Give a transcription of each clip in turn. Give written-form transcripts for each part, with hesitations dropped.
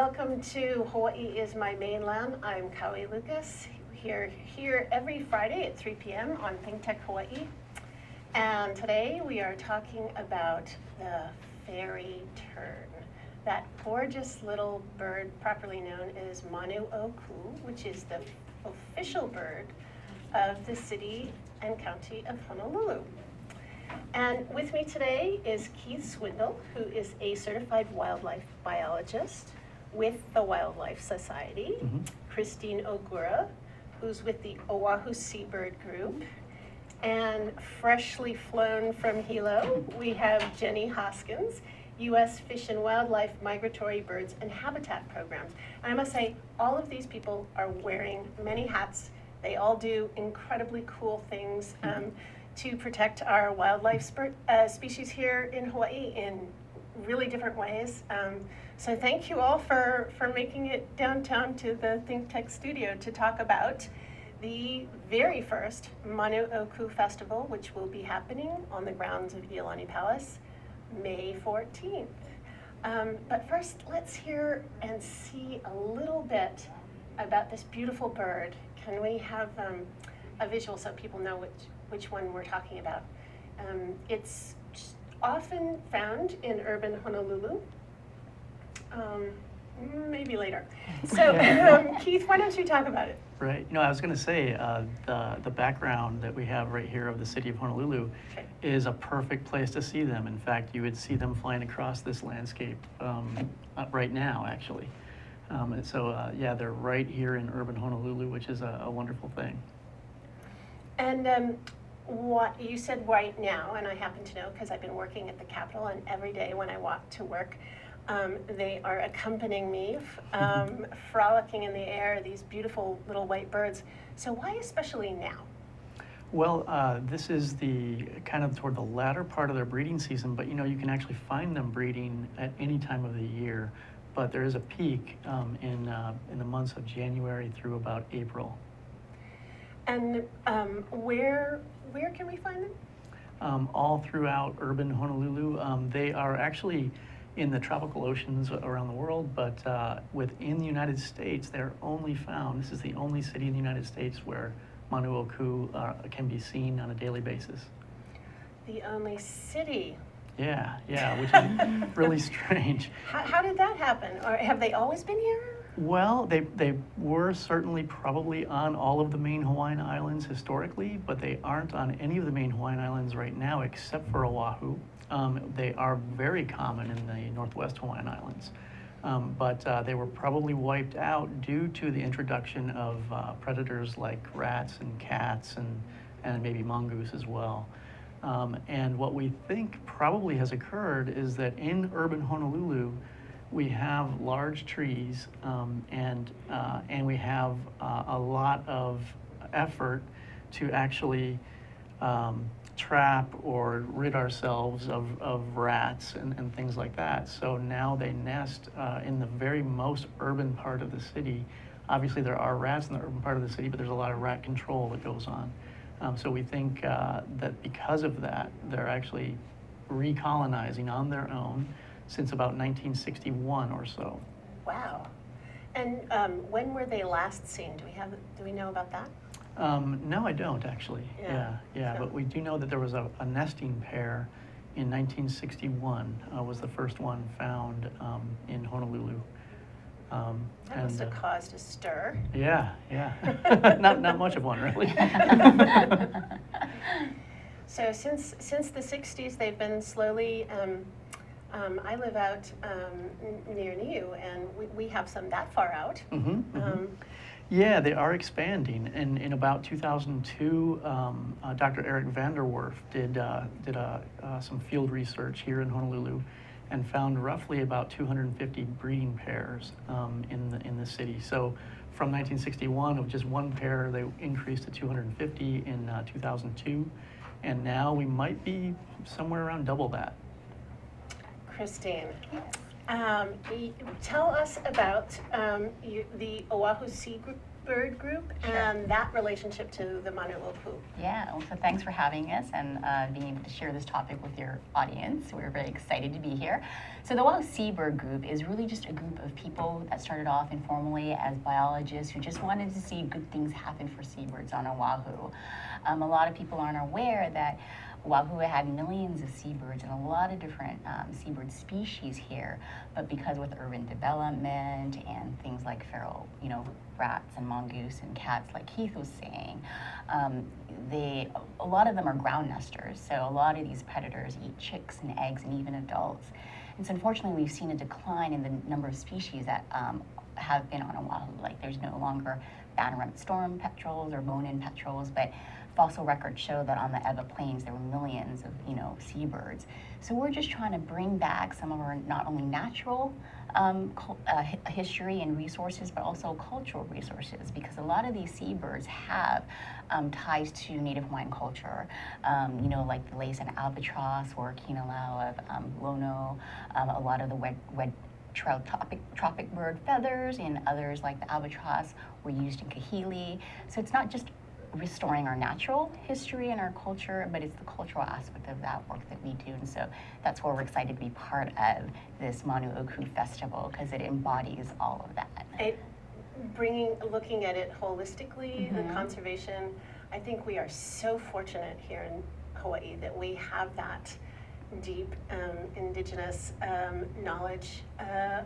Welcome to Hawaii is My Mainland. I'm Kaui Lucas, here every Friday at 3 p.m. on Think Tech Hawaii. And today we are talking about the fairy tern, that gorgeous little bird properly known as Manu which is the official bird of the city and county of Honolulu. And with me today is Keith Swindle, who is a certified wildlife biologist with the Wildlife Society, Christine Ogura, who's with the Oahu Seabird group, and freshly flown from Hilo, we have Jenny Hoskins, U.S. Fish and Wildlife Migratory Birds and Habitat Programs. And I must say, all of these people are wearing many hats. They all do incredibly cool things to protect our wildlife species here in Hawaii in really different ways. So thank you all for making it downtown to the Think Tech studio to talk about the very first Manu Festival, which will be happening on the grounds of Iolani Palace, May 14th. But first, let's hear and see a little bit about this beautiful bird. Can we have a visual so people know which one we're talking about? It's often found in urban Honolulu. Maybe later. So Keith, why don't you talk about it? Right. I was going to say the background that we have right here of the city of Honolulu is a perfect place to see them. In fact, you would see them flying across this landscape right now, actually. And so, yeah, they're right here in urban Honolulu, which is a wonderful thing. And what you said right now, and I happen to know because I've been working at the Capitol, and every day when I walk to work, they are accompanying me, frolicking in the air, these beautiful little white birds. So why especially now? Well, this is the kind of toward the latter part of their breeding season, but you can actually find them breeding at any time of the year. But there is a peak in the months of January through about April. And where can we find them? All throughout urban Honolulu. They are actually in the tropical oceans around the world, but within the United States, they're only found. This is the only city in the United States where Manu can be seen on a daily basis. The only city. Yeah, which is really strange. How did that happen? Or have they always been here? Well, they were certainly probably on all of the main Hawaiian islands historically, but they aren't on any of the main Hawaiian islands right now except for Oahu. They are very common in the Northwest Hawaiian Islands, but they were probably wiped out due to the introduction of predators like rats and cats and maybe mongoose as well. And what we think probably has occurred is that in urban Honolulu, we have large trees and we have a lot of effort to actually trap or rid ourselves of rats and things like that. So now they nest in the very most urban part of the city. Obviously there are rats in the urban part of the city, but there's a lot of rat control that goes on. So we think that because of that, they're actually recolonizing on their own since about 1961 or so. Wow. And when were they last seen? Do we know about that? No, I don't actually. Yeah. So. But we do know that there was a nesting pair in 1961 was the first one found in Honolulu. That must have caused a stir. Yeah. not much of one, really. So since the 60s, they've been slowly, I live out near Niu, and we have some that far out. Yeah, they are expanding. And in about 2002, Dr. Eric Vanderwerf did some field research here in Honolulu and found roughly about 250 breeding pairs in the city. So from 1961 of just one pair, they increased to 250 in 2002, and now we might be somewhere around double that. Christine, Tell us about the Oahu Seabird group and that relationship to the Manu. Yeah, well, so thanks for having us and being able to share this topic with your audience. We're very excited to be here. So the Oahu Seabird group is really just a group of people that started off informally as biologists who just wanted to see good things happen for seabirds on Oahu. A lot of people aren't aware that Oahu had millions of seabirds and a lot of different seabird species here, but because with urban development and things like feral, rats and mongoose and cats, like Keith was saying, a lot of them are ground nesters. So a lot of these predators eat chicks and eggs and even adults. And so unfortunately, we've seen a decline in the number of species that have been on Oahu. Like there's no longer Bannerant storm petrels or bone-in petrels, but fossil records show that on the Ewa Plains there were millions of seabirds. So we're just trying to bring back some of our not only natural history and resources, but also cultural resources, because a lot of these seabirds have ties to Native Hawaiian culture, like the lace and albatross or kinalau of Lono, a lot of the red-tailed tropic bird feathers and others like the albatross were used in kahili. So it's not just restoring our natural history and our culture, but it's the cultural aspect of that work that we do. And so that's why we're excited to be part of this Manu Oku Festival, because it embodies all of that. Looking at it holistically, the conservation, I think we are so fortunate here in Hawaii that we have that deep indigenous knowledge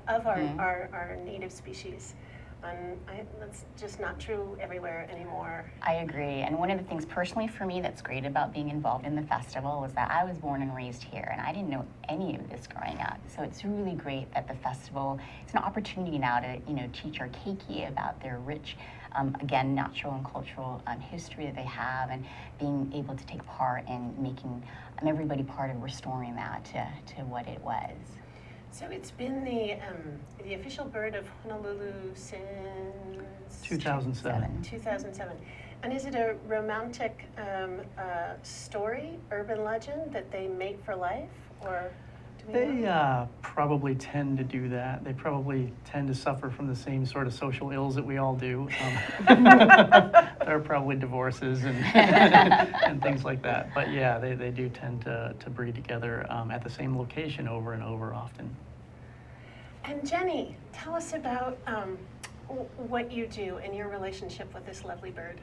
of our native species. And that's just not true everywhere anymore. I agree. And one of the things personally for me that's great about being involved in the festival was that I was born and raised here, and I didn't know any of this growing up. So it's really great that the festival, it's an opportunity now to teach our keiki about their rich, again, natural and cultural history that they have, and being able to take part in making everybody part of restoring that to what it was. So it's been the official bird of Honolulu since 2007. 2007. And is it a romantic story, urban legend that they mate for life, or do we know? Probably tend to do that. They probably tend to suffer from the same sort of social ills that we all do. There are probably divorces and and things like that. But yeah, they do tend to breed together at the same location over and over often. And Jenny, tell us about what you do and your relationship with this lovely bird.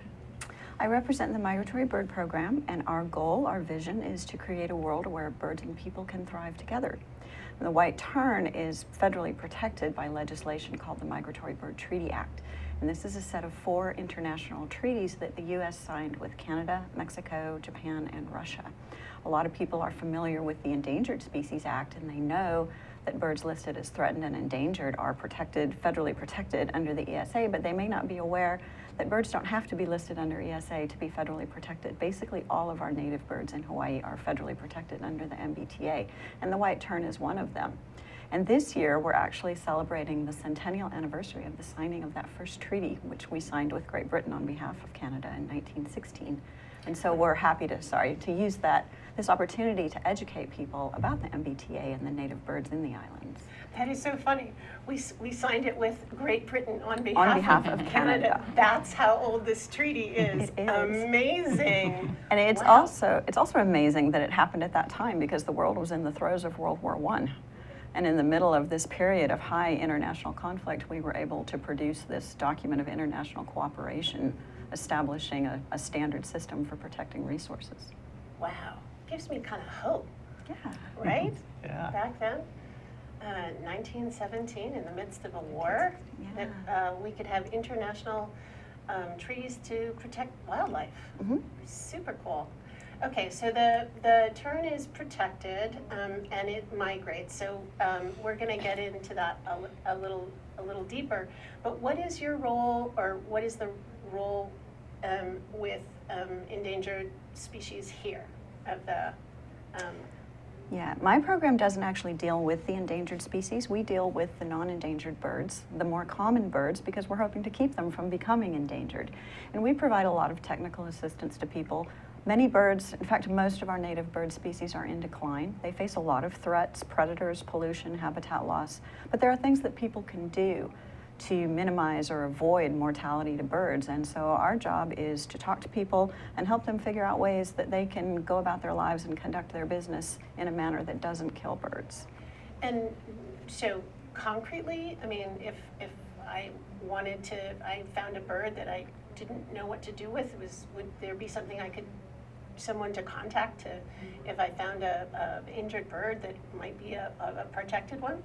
I represent the Migratory Bird Program, and our goal, our vision, is to create a world where birds and people can thrive together. And the white tern is federally protected by legislation called the Migratory Bird Treaty Act. And this is a set of 4 international treaties that the U.S. signed with Canada, Mexico, Japan, and Russia. A lot of people are familiar with the Endangered Species Act, and they know that birds listed as threatened and endangered are protected, federally protected under the ESA, but they may not be aware that birds don't have to be listed under ESA to be federally protected. Basically, all of our native birds in Hawaii are federally protected under the MBTA, and the white tern is one of them. And this year, we're actually celebrating the Centennial Anniversary of the signing of that first treaty, which we signed with Great Britain on behalf of Canada in 1916. And so we're happy to use this opportunity to educate people about the MBTA and the native birds in the islands. That is so funny. We signed it with Great Britain on behalf of Canada. That's how old this treaty is. It is. Amazing. And it's Wow. also amazing that it happened at that time, because the world was in the throes of World War I. And in the middle of this period of high international conflict, we were able to produce this document of international cooperation, establishing a standard system for protecting resources. Wow. Gives me kind of hope. Yeah. Right? Yeah. Back then, 1917, in the midst of a war, Yeah. that we could have international treaties to protect wildlife. Mm-hmm. Super cool. Okay, so the tern is protected and it migrates. So we're going to get into that a little deeper. But what is your role, or what is the role with endangered species here of the? Yeah, my program doesn't actually deal with the endangered species. We deal with the non-endangered birds, the more common birds, because we're hoping to keep them from becoming endangered. And we provide a lot of technical assistance to people Many birds, in fact, most of our native bird species are in decline. They face a lot of threats, predators, pollution, habitat loss, but there are things that people can do to minimize or avoid mortality to birds. And so our job is to talk to people and help them figure out ways that they can go about their lives and conduct their business in a manner that doesn't kill birds. And so concretely, I mean, if I found a bird that I didn't know what to do with, would there be something someone to contact if I found a injured bird that might be a protected one?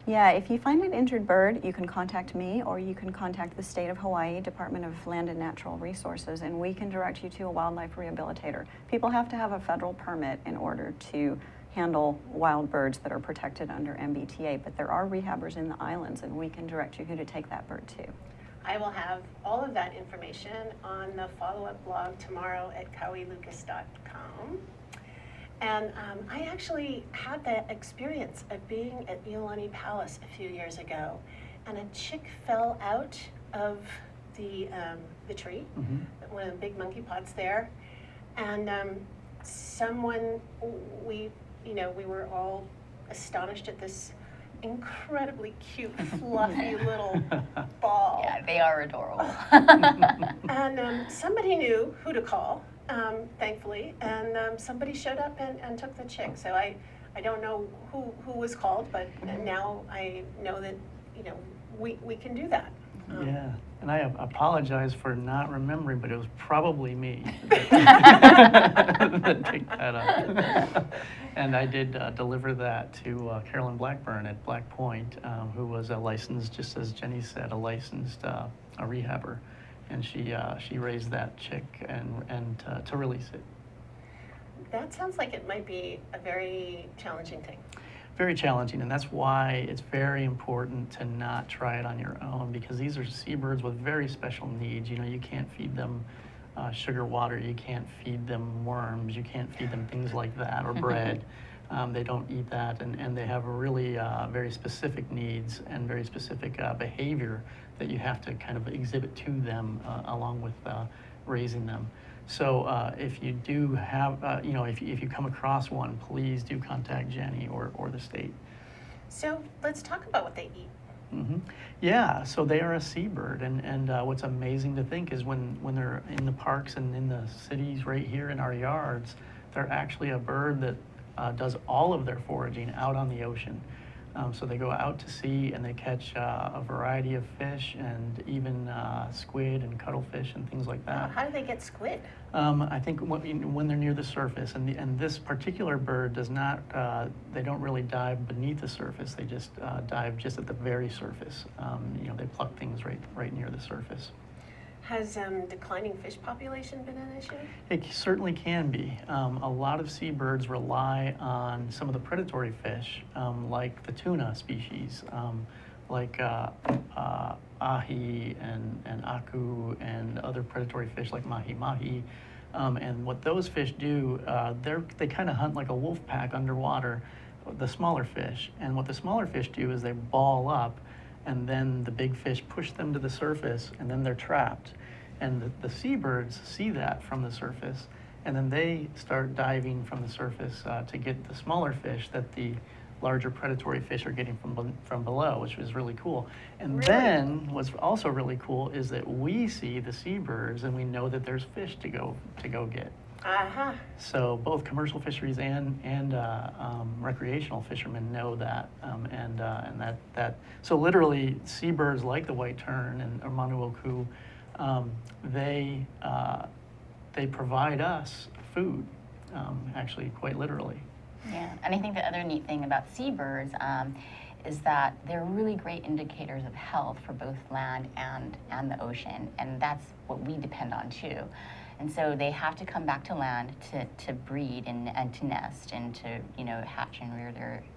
Yeah, if you find an injured bird, you can contact me or you can contact the State of Hawaii Department of Land and Natural Resources, and we can direct you to a wildlife rehabilitator. People have to have a federal permit in order to handle wild birds that are protected under MBTA, but there are rehabbers in the islands, and we can direct you who to take that bird to. I will have all of that information on the follow-up blog tomorrow at kauilucas.com. And I actually had the experience of being at Iolani Palace a few years ago, and a chick fell out of the tree, one of the big monkey pods there, and we were all astonished at this incredibly cute, fluffy little ball. Yeah, they are adorable. And somebody knew who to call. Thankfully, and somebody showed up and took the chick. So I don't know who was called, but now I know that we can do that. Yeah, and I apologize for not remembering, but it was probably me that picked that up. And I did deliver that to Carolyn Blackburn at Black Point, who was a licensed, just as Jenny said, a licensed a rehabber. And she raised that chick and to release it. That sounds like it might be a very challenging thing. Very challenging, and that's why it's very important to not try it on your own, because these are seabirds with very special needs. You can't feed them sugar water, you can't feed them worms, you can't feed them things like that, or bread. They don't eat that, and they have really very specific needs and very specific behavior that you have to kind of exhibit to them along with raising them. So if you do have, if you come across one, please do contact Jenny or the state. So let's talk about what they eat. Mm-hmm. Yeah, so they are a seabird, and what's amazing to think is when they're in the parks and in the cities right here in our yards, they're actually a bird that does all of their foraging out on the ocean. So they go out to sea and they catch a variety of fish and even squid and cuttlefish and things like that. How do they get squid? I think when they're near the surface, and this particular bird does not, they don't really dive beneath the surface, they just dive just at the very surface. They pluck things right near the surface. Has declining fish population been an issue? It certainly can be. A lot of seabirds rely on some of the predatory fish, like the tuna species, like ahi and aku and other predatory fish like mahi-mahi. And what those fish do, they kind of hunt like a wolf pack underwater, the smaller fish. And what the smaller fish do is they ball up, and then the big fish push them to the surface, and then they're trapped. And the seabirds see that from the surface, and then they start diving from the surface to get the smaller fish that the larger predatory fish are getting from below, which was really cool. And really? Then what's also really cool is that we see the seabirds and we know that there's fish to go get. Uh-huh. So both commercial fisheries and recreational fishermen know that, and that. So literally, seabirds like the white tern and Manu, they provide us food, actually, quite literally. Yeah, and I think the other neat thing about seabirds is that they're really great indicators of health for both land and the ocean, and that's what we depend on too. And so they have to come back to land to breed and to nest and to hatch and rear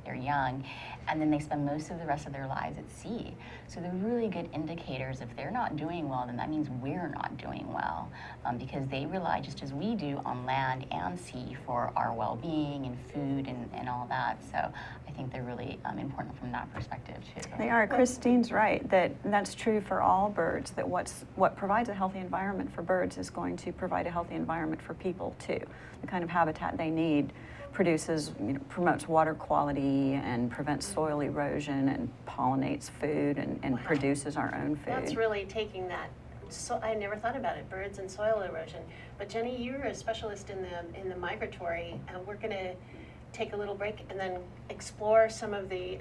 their young, and then they spend most of the rest of their lives at sea. So they're really good indicators. If they're not doing well, then that means we're not doing well, because they rely just as we do on land and sea for our well-being and food and all that. So I think they're really important from that perspective too. They are. Christine's right that's true for all birds. That what provides a healthy environment for birds is going to provide provide a healthy environment for people too. The kind of habitat they need produces, promotes water quality and prevents soil erosion and pollinates food and produces our own food. That's really taking that. So I never thought about it, birds and soil erosion. But Jenny, you're a specialist in the migratory, and we're going to take a little break and then explore some of the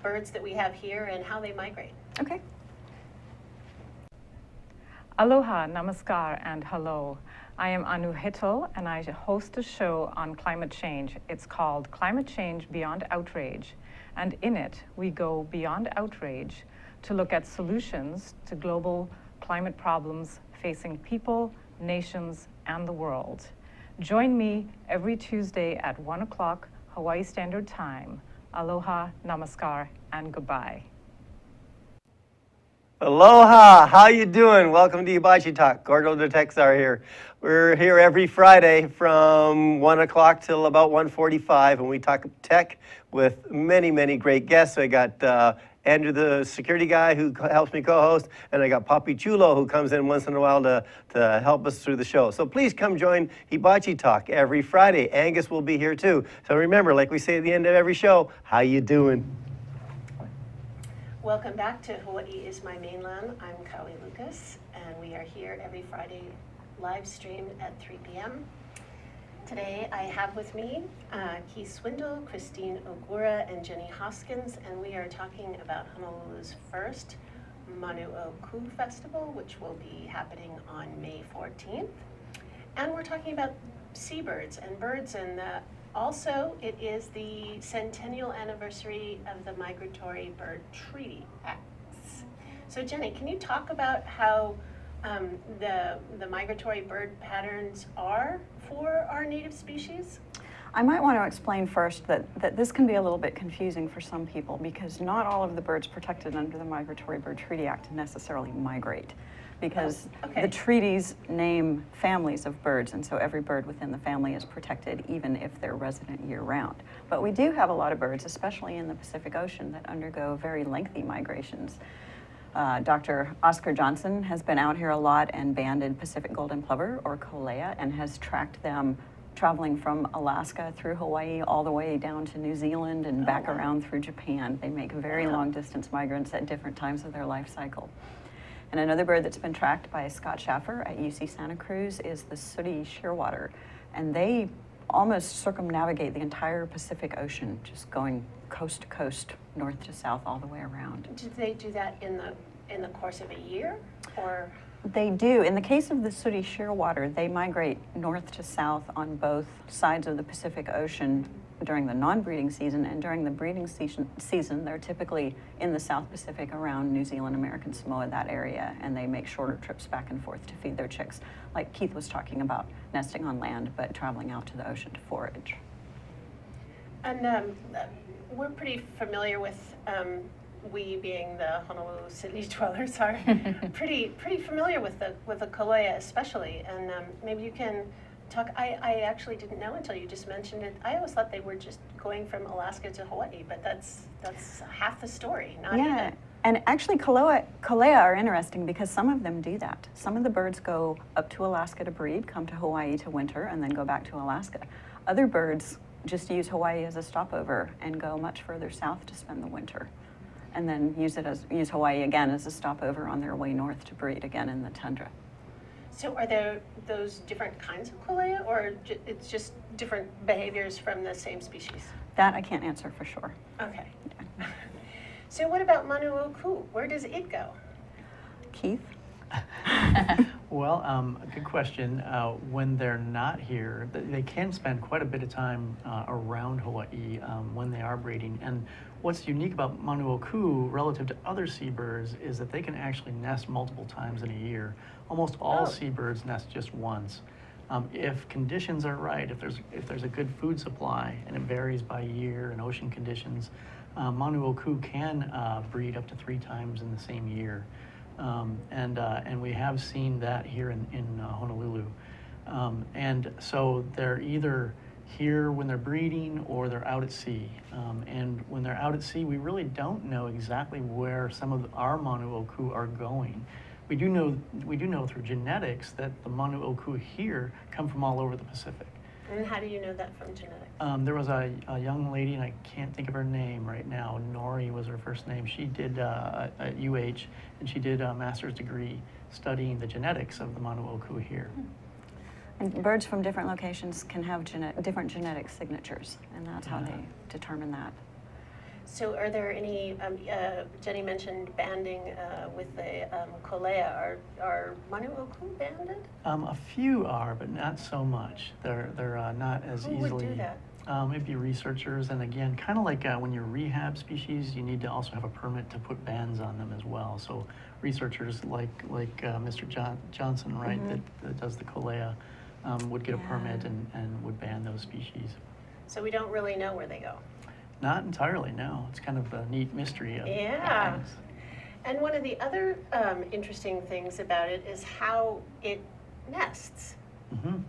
birds that we have here and how they migrate. Okay. Aloha, namaskar, and hello. I am Anu Hittel, and I host a show on climate change. It's called Climate Change Beyond Outrage, and in it, we go beyond outrage to look at solutions to global climate problems facing people, nations, and the world. Join me every Tuesday at 1 o'clock Hawaii Standard Time. Aloha, namaskar, and goodbye. Aloha, how you doing? Welcome to Hibachi Talk. Gordo the Texar here. We're here every Friday from 1 o'clock till about 1:45, and we talk tech with many, many great guests. So I got Andrew, the security guy who helps me co-host, and I got Papi Chulo who comes in once in a while to help us through the show. So please come join Hibachi Talk every Friday. Angus will be here too. So remember, like we say at the end of every show, how you doing? Welcome back to Hawaii is My Mainland. I'm Kaui Lucas, and we are here every Friday live streamed at 3 p.m. Today I have with me Keith Swindle, Christine Ogura, and Jenny Hoskins, and we are talking about Honolulu's first Manu Festival, which will be happening on May 14th. And we're talking about seabirds and birds, and also it is the Centennial Anniversary of the Migratory Bird Treaty Acts. So Jenny, can you talk about how the migratory bird patterns are for our native species? I might want to explain first that this can be a little bit confusing for some people because not all of the birds protected under the Migratory Bird Treaty Act necessarily migrate, because the treaties name families of birds, and so every bird within the family is protected even if they're resident year-round. But we do have a lot of birds, especially in the Pacific Ocean, that undergo very lengthy migrations. Dr. Oscar Johnson has been out here a lot and banded Pacific golden plover, or kolea, and has tracked them traveling from Alaska through Hawaii all the way down to New Zealand and back around through Japan. They make very long distance migrants at different times of their life cycle. And another bird that's been tracked by Scott Schaffer at UC Santa Cruz is the sooty shearwater. And they almost circumnavigate the entire Pacific Ocean, just going coast to coast, north to south, all the way around. Do they do that in the course of a year, or? They do. In the case of the sooty shearwater, they migrate north to south on both sides of the Pacific Ocean during the non-breeding season, and during the breeding season, they're typically in the South Pacific around New Zealand, American Samoa, that area, and they make shorter trips back and forth to feed their chicks, like Keith was talking about, nesting on land, but traveling out to the ocean to forage. And we're pretty familiar with, we being the Honolulu city dwellers are pretty familiar with the kolea especially, and maybe you can talk. I actually didn't know until you just mentioned it. I always thought they were just going from Alaska to Hawaii, but that's half the story, not even. And actually kolea are interesting because some of them do that. Some of the birds go up to Alaska to breed, come to Hawaii to winter, and then go back to Alaska. Other birds just use Hawaii as a stopover and go much further south to spend the winter, and then use Hawaii again as a stopover on their way north to breed again in the tundra. So are there those different kinds of kolea, or it's just different behaviors from the same species? That I can't answer for sure. Okay. So what about Manu Where does it go? Keith? Well, good question. When they're not here, they can spend quite a bit of time around Hawaii when they are breeding. And what's unique about Manu relative to other seabirds is that they can actually nest multiple times in a year. Almost all seabirds nest just once. If conditions are right, if there's a good food supply, and it varies by year and ocean conditions, Manu can breed up to 3 times in the same year. And we have seen that here in Honolulu. And so they're either here when they're breeding or they're out at sea. And when they're out at sea, we really don't know exactly where some of our Manu are going. we do know through genetics that the Manu Oku here come from all over the Pacific. And how do you know that from genetics? There was a young lady, and I can't think of her name right now. Nori was her first name. She did at UH, and she did a master's degree studying the genetics of the Manu Oku here. And birds from different locations can have different genetic signatures, and that's how they determine that. So are there any, Jenny mentioned banding with the kolea. Are Manu Oku banded? A few are, but not so much. They're not as Who easily. would do that? It'd be researchers, and again, kind of like when you rehab species, you need to also have a permit to put bands on them as well. So researchers like Mr. Johnson, right, that does the kolea, would get a permit and would ban those species. So we don't really know where they go. Not entirely, no. It's kind of a neat mystery of Yeah. things. And one of the other interesting things about it is how it nests.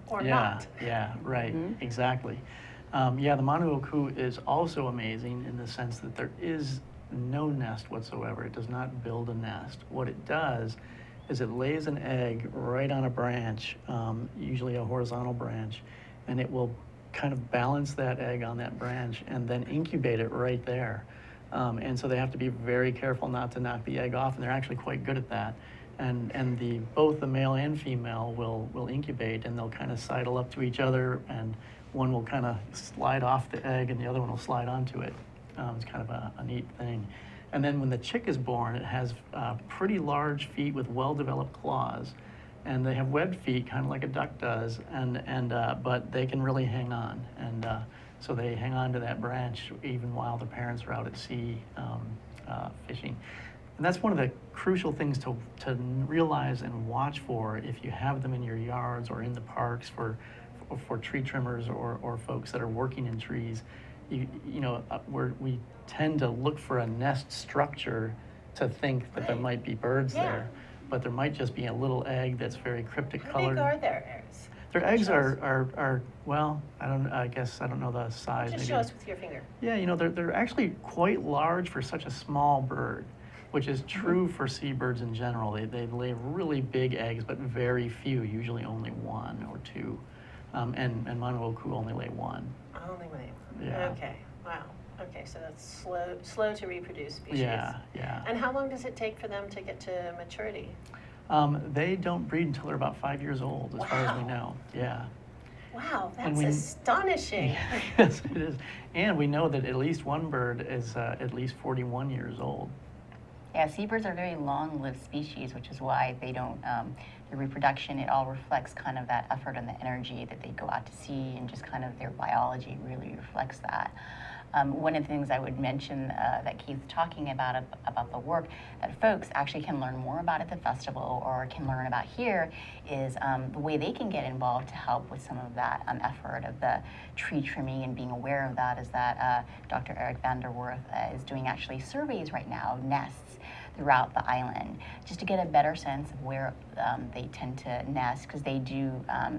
Or yeah, not. Yeah, right, exactly. The Manu Oku is also amazing in the sense that there is no nest whatsoever. It does not build a nest. What it does is it lays an egg right on a branch, usually a horizontal branch, and it will kind of balance that egg on that branch and then incubate it right there. And so they have to be very careful not to knock the egg off, and they're actually quite good at that. And both the male and female will incubate, and they'll kind of sidle up to each other, and one will kind of slide off the egg and the other one will slide onto it. It's kind of a neat thing. And then when the chick is born, it has pretty large feet with well-developed claws, and they have webbed feet, kind of like a duck does, but they can really hang on, and so they hang on to that branch even while the parents are out at sea fishing. And that's one of the crucial things to realize and watch for if you have them in your yards or in the parks for tree trimmers or folks that are working in trees. We tend to look for a nest structure to think that there might be birds there, but there might just be a little egg that's very cryptic colored. How big are their eggs? Their eggs are well, I don't know the size. Just show us with your finger. Yeah, they're actually quite large for such a small bird, which is true for seabirds in general. They lay really big eggs, but very few, usually only one or two. And Manu Oku only lay one. Only one. Yeah. Okay, wow. Okay, so that's slow to reproduce species. Yeah. And how long does it take for them to get to maturity? They don't breed until they're about 5 years old, as far as we know. Yeah. Wow, And that's astonishing. Yes, it is. And we know that at least one bird is at least 41 years old. Yeah, seabirds are very long-lived species, which is why they don't, their reproduction, it all reflects kind of that effort and the energy that they go out to sea, and just kind of their biology really reflects that. One of the things I would mention that Keith's talking about the work that folks actually can learn more about at the festival or can learn about here is the way they can get involved to help with some of that effort of the tree trimming and being aware of that is that Dr. Eric Vanderwerth is doing actually surveys right now, nests, throughout the island, just to get a better sense of where they tend to nest, because they do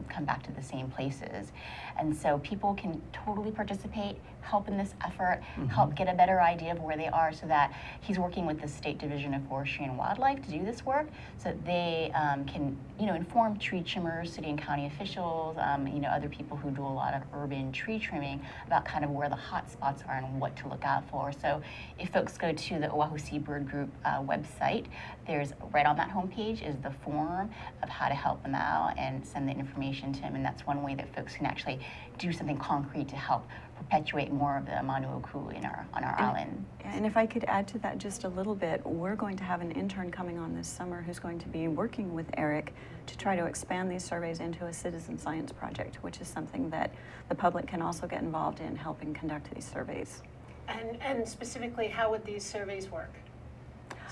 come back to the same places. And so people can totally participate, help in this effort, help get a better idea of where they are, so that he's working with the State Division of Forestry and Wildlife to do this work, so that they can inform tree trimmers, city and county officials, other people who do a lot of urban tree trimming about kind of where the hot spots are and what to look out for. So if folks go to the Oahu Seabird Group website, there's right on that homepage is the form of how to help them out and send the information to them, and that's one way that folks can actually do something concrete to help perpetuate more of the Manu Oku on our island. And if I could add to that just a little bit, we're going to have an intern coming on this summer who's going to be working with Eric to try to expand these surveys into a citizen science project, which is something that the public can also get involved in helping conduct these surveys. And specifically, how would these surveys work?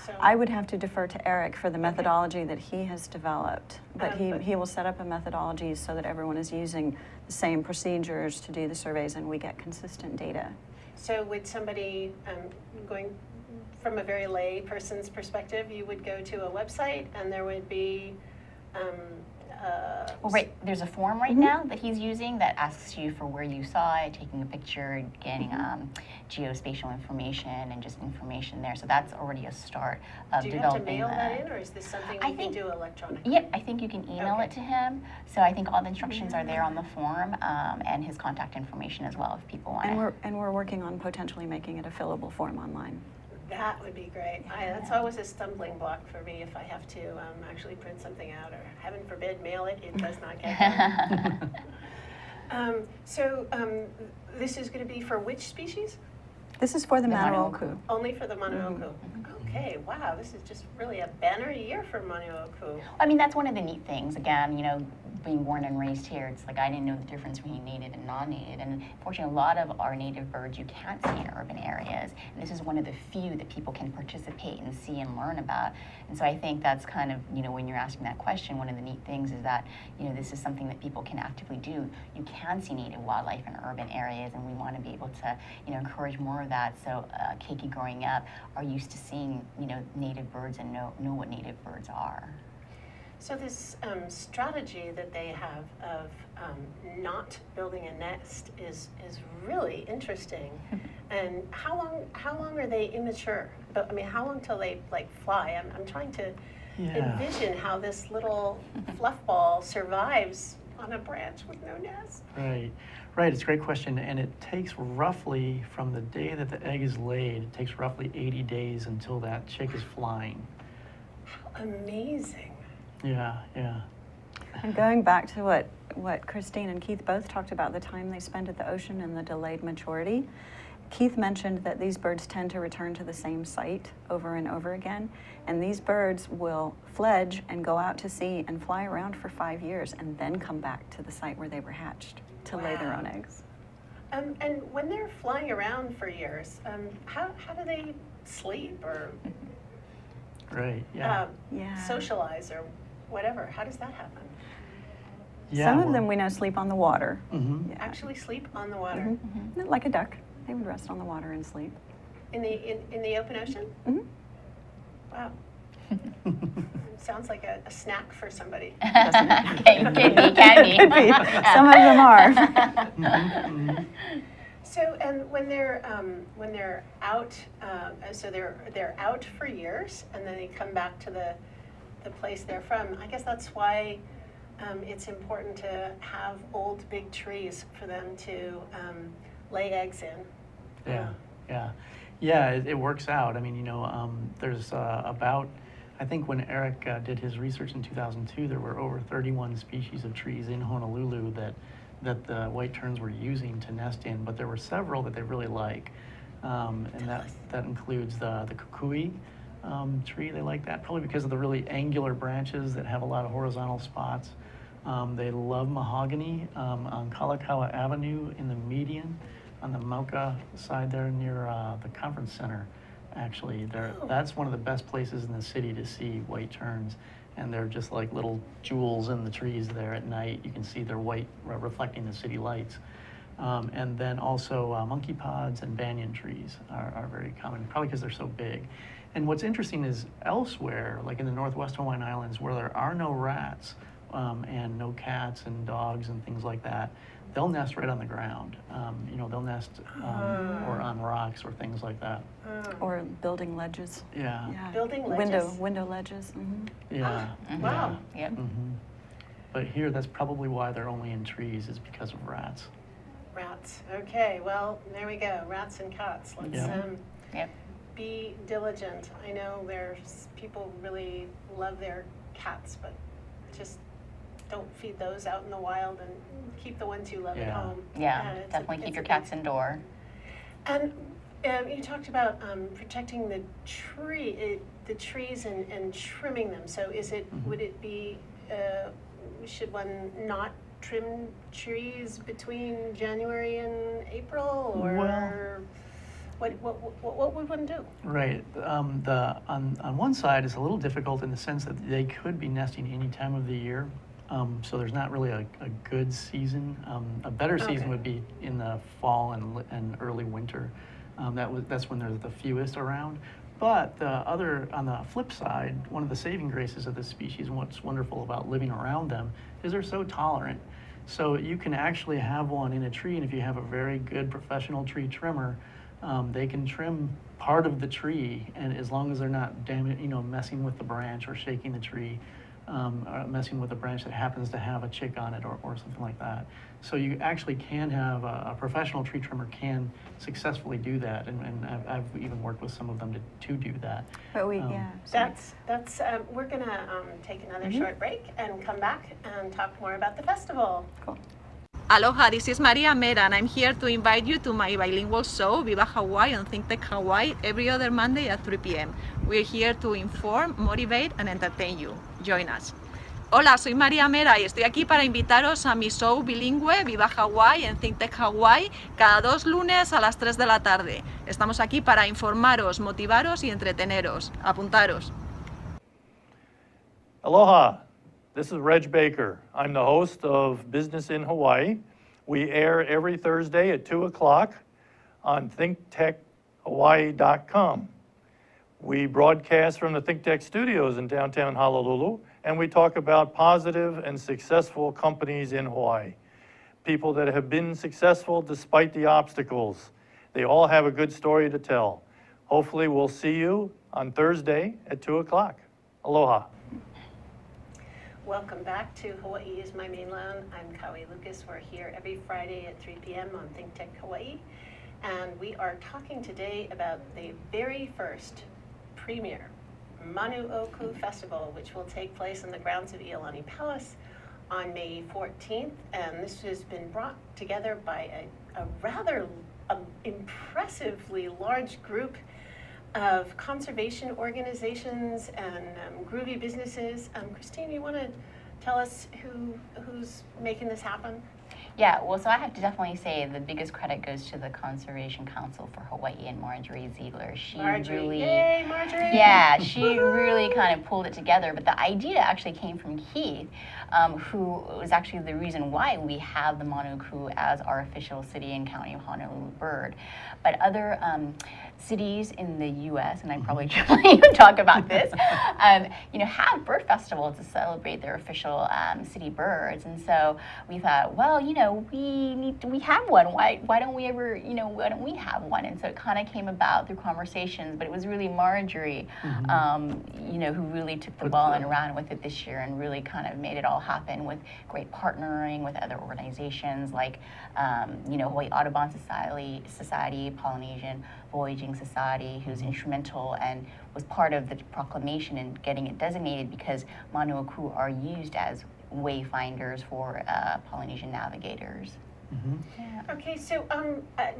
So, I would have to defer to Eric for the methodology that he has developed, but he will set up a methodology so that everyone is using the same procedures to do the surveys and we get consistent data. So would somebody, going from a very lay person's perspective, you would go to a website and there would be Well, right, there's a form right now that he's using that asks you for where you saw it, taking a picture, getting geospatial information and just information there. So that's already a start of Do you have to developing mail that the. in, or is this something I we can think- do electronically? Yep, I think you can email Okay. it to him. So I think all the instructions are there on the form and his contact information as well if people want it. And we're working on potentially making it a fillable form online. That would be great. That's always a stumbling block for me if I have to actually print something out, or heaven forbid, mail it. It does not get done. This is going to be for which species? This is for the The Manu Manu. Oahu. Only for the Manu. Okay, wow, this is just really a banner year for Manu. I mean, that's one of the neat things. Again, being born and raised here, it's like I didn't know the difference between native and non-native. And fortunately, a lot of our native birds you can't see in urban areas. And this is one of the few that people can participate and see and learn about. And so I think that's kind of, when you're asking that question, one of the neat things is that, this is something that people can actively do. You can see native wildlife in urban areas, and we want to be able to, encourage more of that. So keiki growing up are used to seeing, native birds and know what native birds are. So this strategy that they have of not building a nest is really interesting. And how long are they immature? But I mean, how long till they fly? I'm trying to envision how this little fluff ball survives on a branch with no nest. Right, it's a great question, and it takes roughly, from the day that the egg is laid, it takes roughly 80 days until that chick is flying. How amazing. Yeah. And going back to what Christine and Keith both talked about, the time they spend at the ocean and the delayed maturity, Keith mentioned that these birds tend to return to the same site over and over again, and these birds will fledge and go out to sea and fly around for 5 years and then come back to the site where they were hatched to lay their own eggs. And when they're flying around for years, how do they sleep or Right, yeah. socialize or whatever? How does that happen? Some of them we know sleep on the water. Mm-hmm. Actually sleep on the water? Like a duck. They would rest on the water and sleep. In the open ocean? Wow. Sounds like a snack for somebody. Can be. Some of them are. So, and when they're out, so they're out for years, and then they come back to the place they're from. I guess that's why it's important to have old big trees for them to lay eggs in. Yeah, it works out. I mean, there's about, I think when Eric did his research in 2002, there were over 31 species of trees in Honolulu that the white terns were using to nest in, but there were several that they really like. And that includes the kukui tree. They like that, probably because of the really angular branches that have a lot of horizontal spots. They love mahogany on Kalakaua Avenue in the median, on the Mauka side there near the conference center. Actually, that's one of the best places in the city to see white terns, and they're just like little jewels in the trees there at night. You can see they're white, reflecting the city lights. And then also monkey pods and banyan trees are very common, probably because they're so big. And what's interesting is elsewhere, like in the Northwest Hawaiian Islands, where there are no rats and no cats and dogs and things like that, they'll nest right on the ground. They'll nest or on rocks or things like that. Or building ledges. Yeah. Building ledges? Window ledges. Yeah. Wow. Yep. But here, that's probably why they're only in trees, is because of rats. Rats. Okay, well, there we go. Rats and cats. Let's Yep. be diligent. I know there's people really love their cats, but just don't feed those out in the wild and keep the ones you love at home. Yeah, It's definitely it's keep a your big- cats indoor. And you talked about protecting the trees and trimming them. So would it be, should one not trim trees between January and April, or what would one do? Right. On one side, it's a little difficult in the sense that they could be nesting any time of the year. So there's not really a good season. A better season would be in the fall and early winter. That's when there's the fewest around. But on the flip side, one of the saving graces of this species and what's wonderful about living around them is they're so tolerant. So you can actually have one in a tree, and if you have a very good professional tree trimmer, they can trim part of the tree, and as long as they're not messing with the branch or shaking the tree, messing with a branch that happens to have a chick on it or something like that. So you actually can have a professional tree trimmer can successfully do that, and I've even worked with some of them to do that. But That's we're gonna take another short break and come back and talk more about the festival. Cool. Aloha, this is Maria Mera, and I'm here to invite you to my bilingual show, Viva Hawaii on Think Tech Hawaii, every other Monday at 3 p.m. We're here to inform, motivate, and entertain you. Join us. Hola, soy María Mera y estoy aquí para invitaros a mi show bilingüe Viva Hawaii en Think Tech Hawaii cada 2 lunes a las 3 de la tarde. Estamos aquí para informaros, motivaros y entreteneros. Apuntaros. Aloha, this is Reg Baker. I'm the host of Business in Hawaii. We air every Thursday at 2 o'clock on thinktechhawaii.com. We broadcast from the ThinkTech studios in downtown Honolulu, and we talk about positive and successful companies in Hawaii. People that have been successful despite the obstacles. They all have a good story to tell. Hopefully we'll see you on Thursday at 2 o'clock. Aloha. Welcome back to Hawaii is My Mainland. I'm Kaui Lucas. We're here every Friday at 3 p.m. on Think Tech Hawaii. And we are talking today about the very first premier Manu Oku Festival, which will take place in the grounds of Iolani Palace on May 14th. And this has been brought together by a rather impressively large group of conservation organizations and groovy businesses. Christine, you want to tell us who's making this happen? Yeah, well, so I have to definitely say the biggest credit goes to the Conservation Council for Hawaii and Marjorie Ziegler. Yay, Marjorie! Yeah, she really kind of pulled it together. But the idea actually came from Keith, who was actually the reason why we have the Manu Oku as our official city and county of Honolulu bird. But other cities in the U.S., and I probably shouldn't even talk about this, have bird festivals to celebrate their official city birds. And so we thought, well, we have one. Why don't we have one? And so it kind of came about through conversations, but it was really Marjorie, who really took the ball and ran with it this year and really kind of made it all happen with great partnering with other organizations like, Hawaii Audubon Society, Polynesian Voyaging Society, who's instrumental and was part of the proclamation and getting it designated because Manu Oku are used as wayfinders for Polynesian navigators. Mm-hmm. Yeah. Okay, so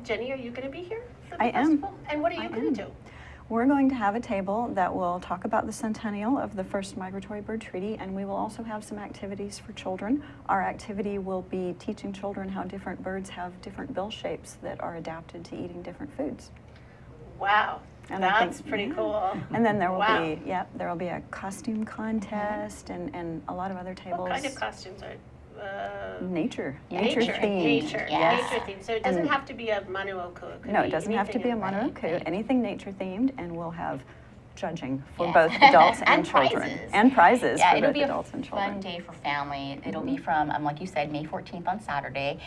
Jenny, are you going to be here for the I am. festival? And what are you going to do? We're going to have a table that will talk about the centennial of the first Migratory Bird Treaty, and we will also have some activities for children. Our activity will be teaching children how different birds have different bill shapes that are adapted to eating different foods. Wow, And that's pretty cool. And then there will Wow. there will be a costume contest and a lot of other tables. What kind of costumes are? Nature Nature themed. themed. Yes. Nature themed. So it doesn't And- have to be a Manu Oku. It could No, be it doesn't have to be a anything Manu Oku. Anything nature themed, and we'll have judging for Yeah. both adults and, And children. prizes. And prizes Yeah, for it'll both be adults a and children. fun day for family. It'll be from, like you said, May 14th on Saturday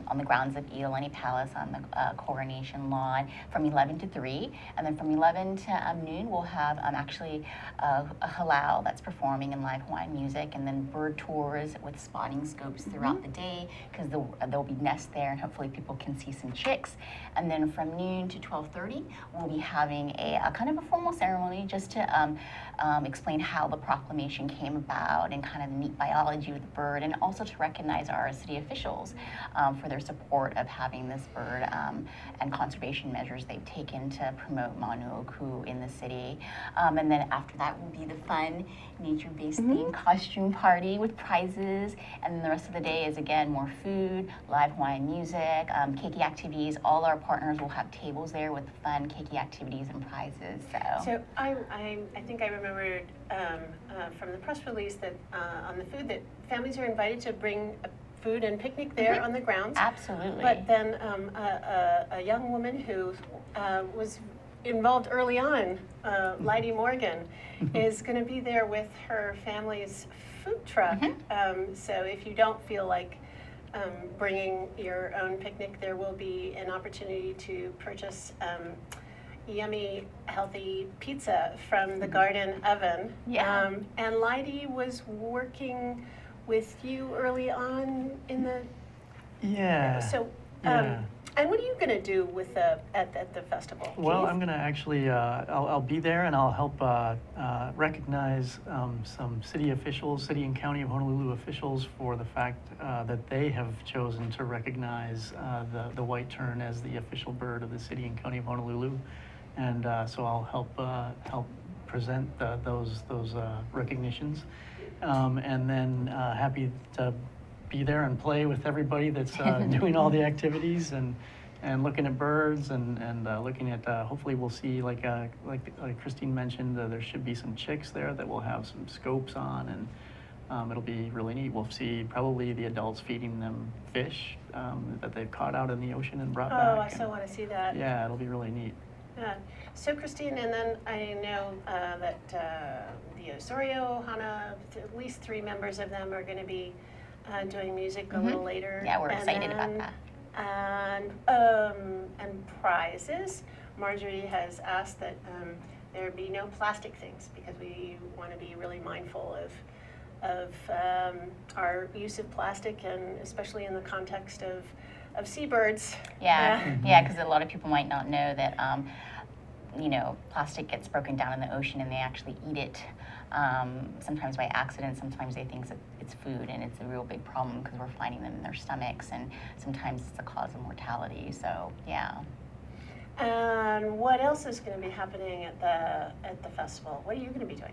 on the grounds of Iolani Palace on the Coronation Lawn from 11 to 3. And then from 11 to noon, we'll have actually a halal that's performing in live Hawaiian music, and then bird tours with spotting scopes throughout the day because there'll be nests there and hopefully people can see some chicks. And then from noon to 12:30, we'll be having a kind of a formal ceremony just to explain how the proclamation came about and kind of the neat biology of the bird, and also to recognize our city officials for their support of having this bird and conservation measures they've taken to promote Manu Oku in the city. And then after that will be the fun nature-based themed costume party with prizes, and then the rest of the day is again more food, live Hawaiian music, keiki activities. All our partners will have tables there with fun keiki activities and prizes. So I think I remembered from the press release that on the food that families are invited to bring food and picnic there on the grounds. Absolutely. But then a young woman who was involved early on, Lydie Morgan, is going to be there with her family's food truck. So if you don't feel like bringing your own picnic, there will be an opportunity to purchase yummy, healthy pizza from the garden oven. Yeah. And Lydie was working with you early on in the. Yeah. So. Yeah. And what are you going to do with at the festival? Well, Keith? I'm going to actually, I'll be there and I'll help recognize some city officials, city and county of Honolulu officials for the fact that they have chosen to recognize the white tern as the official bird of the city and county of Honolulu. And so I'll help present those recognitions. And then happy to be there and play with everybody that's doing all the activities and looking at birds and looking at hopefully we'll see like Christine mentioned there should be some chicks there that will have some scopes on and it'll be really neat. We'll see probably the adults feeding them fish that they've caught out in the ocean and brought back. Oh, I so want to see that. Yeah, it'll be really neat. Yeah. So Christine, and then I know that the Osorio, Hana, at least 3 members of them are going to be doing music a little later. Yeah, we're excited about that. And prizes. Marjorie has asked that there be no plastic things because we want to be really mindful of our use of plastic, and especially in the context of seabirds. Yeah, yeah, because a lot of people might not know that plastic gets broken down in the ocean and they actually eat it. Sometimes by accident, sometimes they think it's food, and it's a real big problem because we're finding them in their stomachs, and sometimes it's a cause of mortality. So yeah. And what else is going to be happening at the festival? What are you going to be doing?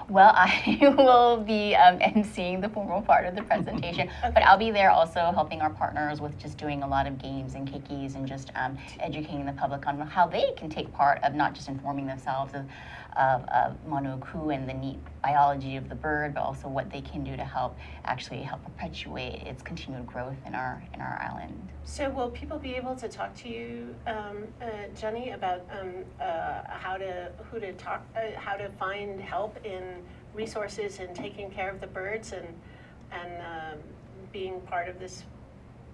Well, I will be emceeing the formal part of the presentation, but I'll be there also helping our partners with just doing a lot of games and keikis and just educating the public on how they can take part of not just informing themselves of Manu and the neat biology of the bird, but also what they can do to help perpetuate its continued growth in our island. So will people be able to talk to you, Jenny, about how to find help in resources and taking care of the birds and being part of this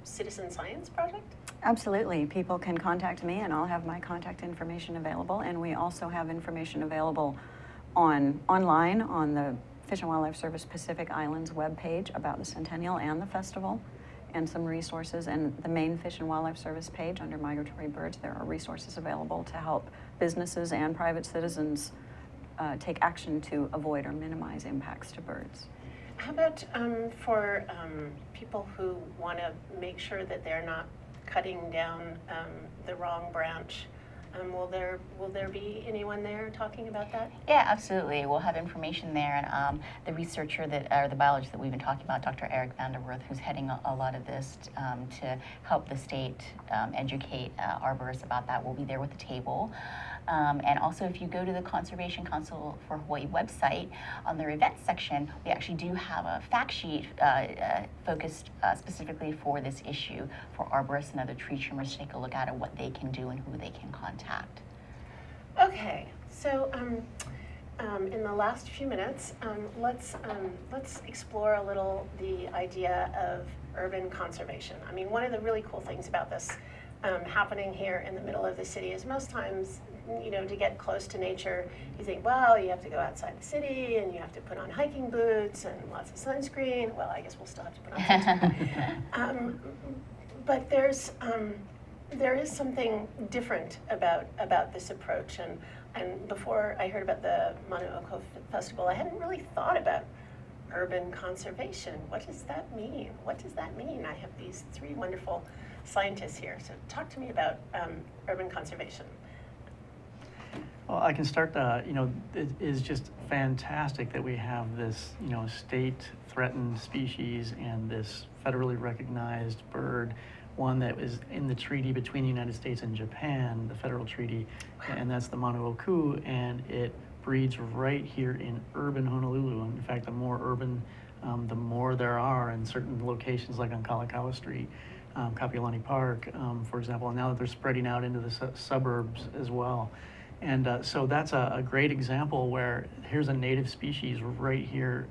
citizen science project? Absolutely. People can contact me and I'll have my contact information available. And we also have information available online on the Fish and Wildlife Service Pacific Islands webpage about the Centennial and the festival, and some resources. And the main Fish and Wildlife Service page under Migratory Birds, there are resources available to help businesses and private citizens take action to avoid or minimize impacts to birds. How about for people who want to make sure that they're not cutting down the wrong branch? Will there be anyone there talking about that? Yeah, absolutely. We'll have information there, and the researcher or the biologist that we've been talking about, Dr. Eric Vanderwerth, who's heading a lot of this to help the state educate arborists about that, will be there with a table. And also, if you go to the Conservation Council for Hawaii website, on their events section, we actually do have a fact sheet focused specifically for this issue for arborists and other tree trimmers to take a look at what they can do and who they can contact. Okay, so in the last few minutes, let's explore a little the idea of urban conservation. I mean, one of the really cool things about this happening here in the middle of the city is most times, to get close to nature, you think, well, you have to go outside the city and you have to put on hiking boots and lots of sunscreen. Well, I guess we'll still have to put on sunscreen. But there is something different about this approach. And before I heard about the Manu Festival, I hadn't really thought about urban conservation. What does that mean? What does that mean? I have these 3 wonderful scientists here. So talk to me about urban conservation. Well, I can start, it is just fantastic that we have this, state-threatened species and this federally recognized bird, one that is in the treaty between the United States and Japan, the federal treaty, and that's the Manu, and it breeds right here in urban Honolulu. In fact, the more urban, the more there are in certain locations like on Kalakaua Street, Kapiolani Park, for example, and now that they're spreading out into the suburbs as well. And so that's a great example where here's a native species right here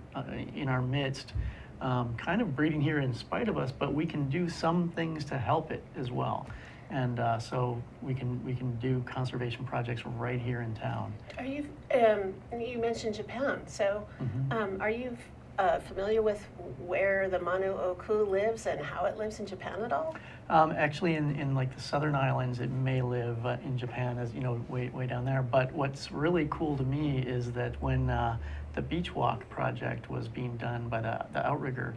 in our midst, kind of breeding here in spite of us, but we can do some things to help it as well. And so we can do conservation projects right here in town. Are you, you mentioned Japan, so are you familiar with where the Manu oku lives and how it lives in Japan at all? Actually, in like the southern islands, it may live in Japan, as you know, way down there. But what's really cool to me is that when the Beach Walk project was being done by the Outrigger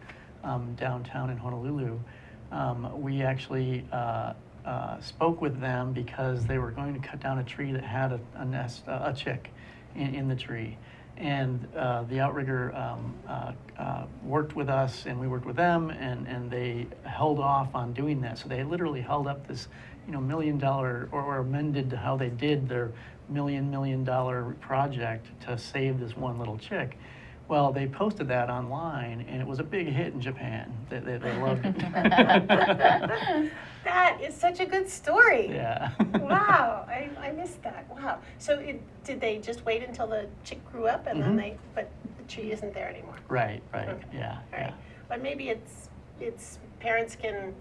downtown in Honolulu, we actually spoke with them because they were going to cut down a tree that had a nest, a chick in the tree. And the Outrigger worked with us, and we worked with them, and they held off on doing that. So they literally held up this, $1 million, or amended how they did their $1 million project to save this one little chick. Well, they posted that online, and it was a big hit in Japan. They loved it. That is such a good story. Yeah. Wow, I missed that. Wow. So did they just wait until the chick grew up and then but the tree isn't there anymore? Right, Okay. yeah. All right. But maybe it's parents can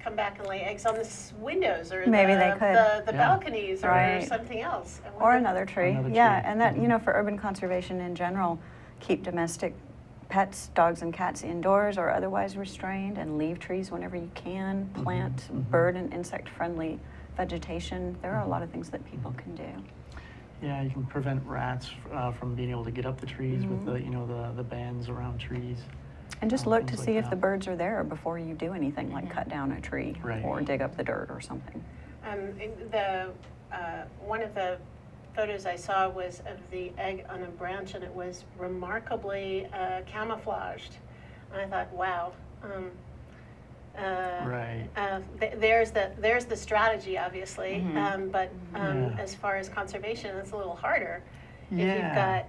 come back and lay eggs on the windows or Maybe they could. the balconies or Right. something else. I Or wonder- another tree. Another Yeah, tree. and that, for urban conservation in general, keep domestic pets, dogs and cats indoors or otherwise restrained, and leave trees whenever you can, plant bird and insect friendly vegetation. There are a lot of things that people can do. Yeah, you can prevent rats from being able to get up the trees with the bands around trees. And just look to things see like if the that. birds are there before you do anything like cut down a tree Right. or dig up the dirt or something. One of the photos I saw was of the egg on a branch, and it was remarkably camouflaged. And I thought, wow. Right. There's the strategy, obviously, but Yeah. as far as conservation, it's a little harder. If Yeah. you've got,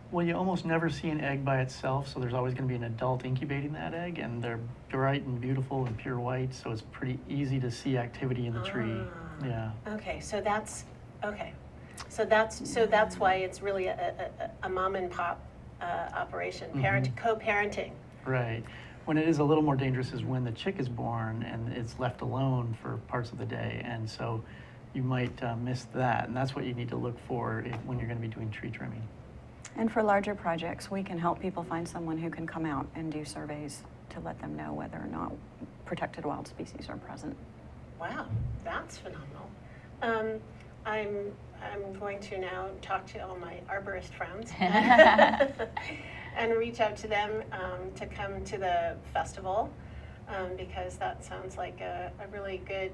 Well, you almost never see an egg by itself, so there's always going to be an adult incubating that egg, and they're bright and beautiful and pure white, so it's pretty easy to see activity in the tree. Yeah. okay, so that's why it's really a mom and pop operation, co-parenting. Right. When it is a little more dangerous is when the chick is born and it's left alone for parts of the day, and so you might miss that, and that's what you need to look for when you're going to be doing tree trimming. And for larger projects, we can help people find someone who can come out and do surveys to let them know whether or not protected wild species are present. Wow, that's phenomenal. I'm going to now talk to all my arborist friends and reach out to them to come to the festival because that sounds like a really good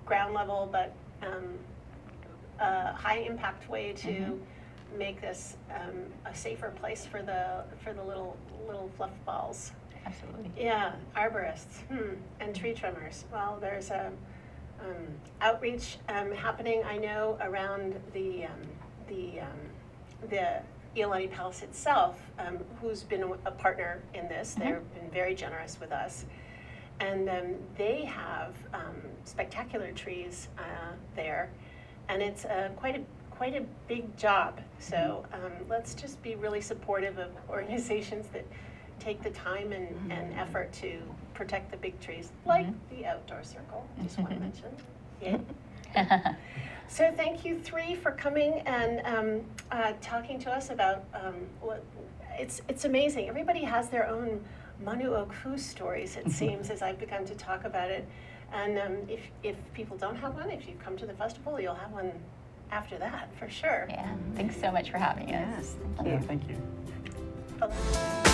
ground level but high impact way to make this a safer place for the little fluff balls. Absolutely. Yeah, arborists and tree trimmers. Well, there's a outreach happening, I know, around the Iolani Palace itself, who's been a partner in this. They've been very generous with us. And they have spectacular trees there, and it's quite a big job. So let's just be really supportive of organizations that take the time and effort to protect the big trees, like the Outdoor Circle, just want to mention. Yeah. So thank you three for coming and talking to us about it's amazing. Everybody has their own Manu oku stories, it seems, as I've begun to talk about it. And if people don't have one, if you come to the festival, you'll have one after that, for sure. Yeah. Thanks so much for having us. Yes, thank you. Thank you.